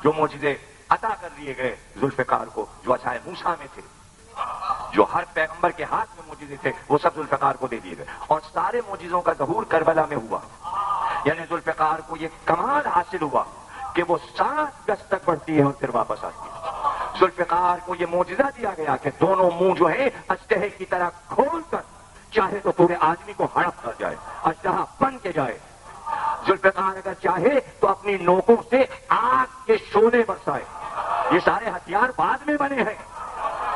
جو معجزے عطا کر دیے گئے ذوالفقار کو، جو عصائے موسیٰ میں تھے، جو ہر پیغمبر کے ہاتھ میں معجزے تھے، وہ سب ذوالفقار کو دے دیے گئے، اور سارے معجزوں کا ظہور کربلا میں ہوا۔ یعنی ذوالفقار کو یہ کمال حاصل ہوا کہ وہ 7 گز تک بڑھتی ہے اور پھر واپس آتی ہے۔ ذوالفقار کو یہ معجزہ دیا گیا کہ دونوں منہ جو ہے اژدہے کی طرح کھول کر چاہے تو پورے آدمی کو ہڑپ کر جائے، اژدہا بن کے جائے۔ ذوالفقار اگر چاہے تو اپنی نوکوں سے آگ کے شعلے برسائے۔ یہ سارے ہتھیار بعد میں بنے ہیں،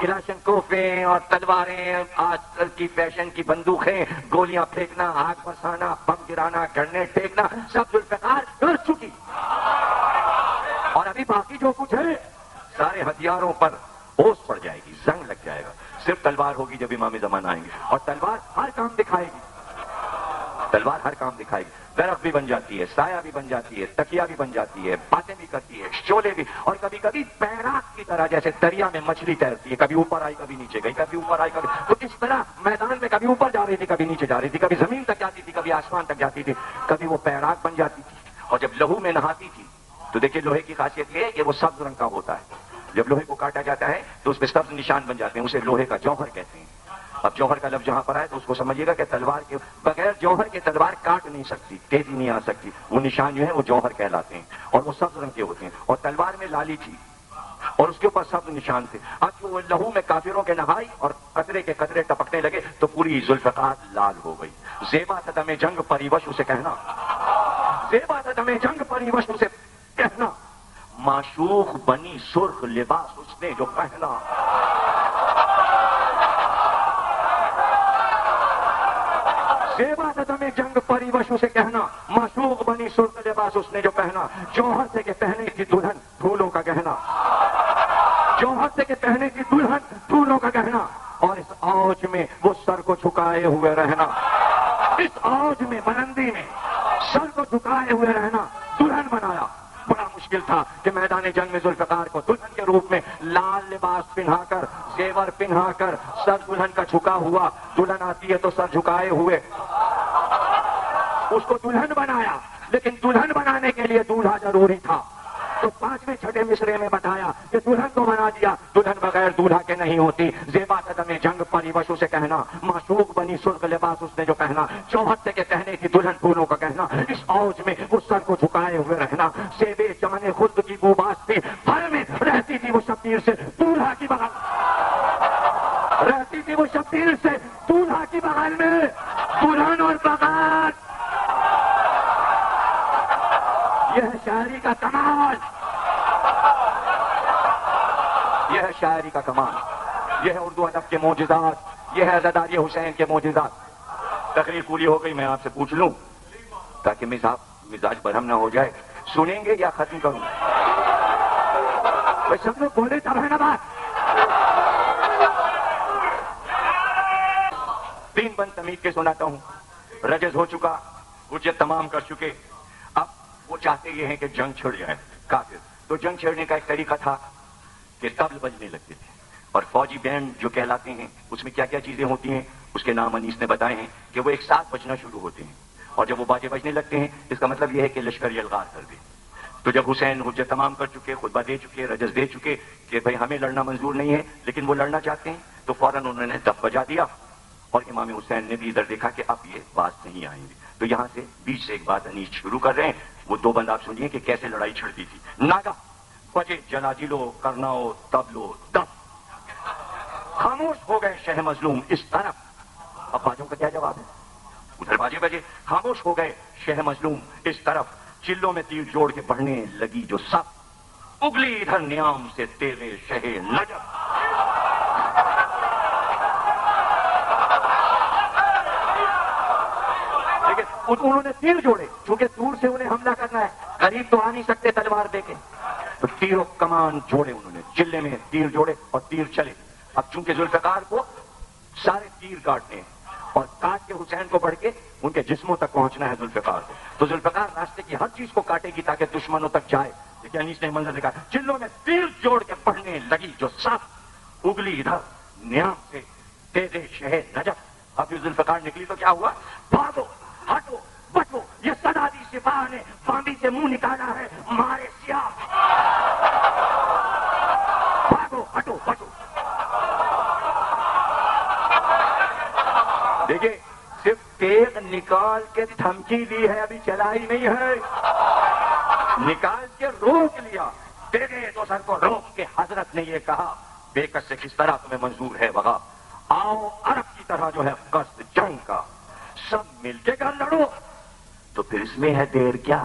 کلاشنکوفیں اور تلواریں، آج کل کی فیشن کی بندوقیں، گولیاں پھینکنا، آگ برسانا، بم گرانا، گرنیڈ پھینکنا، سب ذوالفقار کر چکی، اور ابھی باقی جو کچھ ہے سارے ہتھیاروں پر اوس پڑ جائے گی، زنگ لگ جائے گا۔ صرف تلوار ہوگی جب امام زمان آئیں گے، اور تلوار ہر کام دکھائے گی، تلوار ہر کام دکھائے گی، درخت بھی بن جاتی ہے، سایہ بھی بن جاتی ہے، تکیا بھی بن جاتی ہے، باتیں بھی کرتی ہے، شعلے بھی، اور کبھی کبھی پیراک کی طرح جیسے دریا میں مچھلی تیرتی ہے، کبھی اوپر آئی کبھی نیچے گئی، کبھی اوپر آئی کبھی، تو اس طرح میدان میں کبھی اوپر جا رہی تھی کبھی نیچے جا رہی تھی، کبھی زمین تک جاتی تھی کبھی آسمان تک جاتی تھی، کبھی وہ پیراک بن جاتی تھی، اور جب لہو میں نہاتی تھی تو دیکھیے لوہے کی خاصیت یہ ہے کہ وہ سبز رنگ کا ہوتا ہے، جب لوہے کو کاٹا جاتا ہے تو اس پہ سبز نشان بن جاتے ہیں، اسے لوہے کا جوہر کہتے ہیں۔ اب جوہر کا لفظ جہاں پر آئے تو اس کو سمجھیے گا کہ تلوار کے بغیر جوہر کے تلوار کاٹ نہیں سکتی، تیزی نہیں آ سکتی، وہ نشان جو ہے وہ جوہر کہلاتے ہیں، اور وہ سبز رنگ کے ہوتے ہیں، اور تلوار میں لالی تھی اور اس کے اوپر سبز نشان تھے۔ اب جو وہ لہو میں کافروں کے نہائی اور قطرے کے قطرے ٹپکنے لگے تو پوری ذوالفقار لال ہو گئی۔ زیبا تھا دم جنگ پریوش اسے کہنا، زیبا تھا دم جنگ پریوش اسے کہنا، معشوق بنی سرخ لباس اس نے جو پہنا۔ زیبا تھا میں جنگ پریوش اسے کہنا، معشوق بنی سرخ لباس اس نے جو پہنا، جوہر سے کہ پہنے کی دلہن پھولوں کا گہنا، جوہر سے کہ پہنے کی دلہن پھولوں کا گہنا، اور اس اوج میں وہ سر کو جھکائے ہوئے رہنا، اس اوج میں بلندی میں سر کو جھکائے ہوئے رہنا، دلہن بنایا۔ بڑا مشکل تھا کہ میدان جنگ میں ذوالفقار کو دلہن کے روپ میں لال لباس پہنا کر، زیور پہنا کر، سر دلہن کا جھکا ہوا، دلہن آتی ہے تو سر جھکائے ہوئے، اس کو دلہن بنایا۔ لیکن دلہن بنانے کے لیے دولہا ضروری تھا، تو 5ویں 6ٹھے مصرے میں بتایا کہ دلہن کو بنا دیا، دلہن بغیر دولہا کے نہیں ہوتی۔ زیبا قدم جنگ پریوش اسے کہنا، معشوق بنی سرخ لباس اس نے جو پہنا، جوہر سے کہ پہنے کی دلہن پھولوں کا کہنا، اس اوج میں اس سر کو جھکائے ہوئے رہنا۔ سیبے چمن خلد کی بوباس تھی، پھل میں رہتی تھی وہ شبیر سے دولہا کی بغل، رہتی تھی وہ شبیر سے دولہا کی بغل میں، دلہن اور بغل۔ یہ ہے شاعری کا کمال، یہ ہے شاعری کا کمال، یہ ہے اردو ادب کے معجزات، یہ ہے عزاداری حسین کے معجزات۔ تقریر پوری ہو گئی، میں آپ سے پوچھ لوں تاکہ مزاج برہم نہ ہو جائے، سنیں گے یا ختم کروں؟ بھائی سب لوگ بولے تب ہے نا بات۔ 3 بند تمید کے سناتا ہوں۔ رجز ہو چکا، حجت تمام کر چکے، اب وہ چاہتے یہ ہیں کہ جنگ چھڑ جائے کافر، تو جنگ چھڑنے کا ایک طریقہ تھا کہ طبل بجنے لگتے تھے، اور فوجی بینڈ جو کہلاتے ہیں اس میں کیا کیا چیزیں ہوتی ہیں اس کے نام انیس نے بتائے ہیں کہ وہ ایک ساتھ بجنا شروع ہوتے ہیں، اور جب وہ باجے بجنے لگتے ہیں اس کا مطلب یہ ہے کہ لشکر یلغار کر دے۔ تو جب حسین حجت تمام کر چکے، خطبہ دے چکے، رجز دے چکے کہ بھائی ہمیں لڑنا منظور نہیں ہے لیکن وہ لڑنا چاہتے ہیں، تو فوراً انہوں نے دف بجا دیا، اور امام حسین نے بھی ادھر دیکھا کہ اب یہ بات نہیں آئیں گے، تو یہاں سے بیچ سے ایک بات انیس شروع کر رہے ہیں۔ وہ 2 بند آپ سنیے کہ کیسے لڑائی چھڑتی تھی۔ ناگا بجے جناجلو کرناؤ تبلو دف، خاموش ہو گئے شہ مظلوم اس طرف۔ اب باجوں کا کیا جواب ہے؟ ادھر باجے بجے، خاموش ہو گئے شہ مظلوم اس طرف، چلوں میں تیر جوڑ کے بڑھنے لگی جو سب، اگلی ادھر نیام سے تیرے شہ نجف۔ انہوں نے تیر جوڑے، چونکہ دور سے انہیں حملہ کرنا ہے، قریب تو آ نہیں سکتے تلوار دے کے، تو تیر و کمان جوڑے انہوں نے، چلے میں تیر جوڑے اور تیر چلے۔ اب چونکہ ذوالفقار کو سارے تیر کاٹنے ہیں، اور کاٹ کے حسین کو بڑھ کے ان کے جسموں تک پہنچنا ہے ذوالفقار کو، تو ذوالفقار راستے کی ہر چیز کو کاٹے گی تاکہ دشمنوں تک جائے۔ لیکن انیس نے منظر دکھا، چلوں میں تیر جوڑ کے پڑھنے لگی جو سب، اگلی ادھر نیام سے تیرے شہ نجف۔ اب یہ ذوالفقار نکلی تو کیا ہوا؟ بھاگو، ہٹو، بچو، یہ صدا دی سپاہ نے باندی سے منہ نکالا ہے، مارے سیاہ۔ دیکھیے صرف تیغ نکال کے دھمکی دی ہے، ابھی چلائی نہیں ہے، نکال کے روک لیا، تیرے تو سر کو روک کے حضرت نے یہ کہا بے کس سے کس طرح تمہیں منظور ہے وغا، آؤ عرب کی طرح جو ہے قصد جنگ کا، سب مل کے گھر لڑو، تو پھر اس میں ہے دیر کیا؟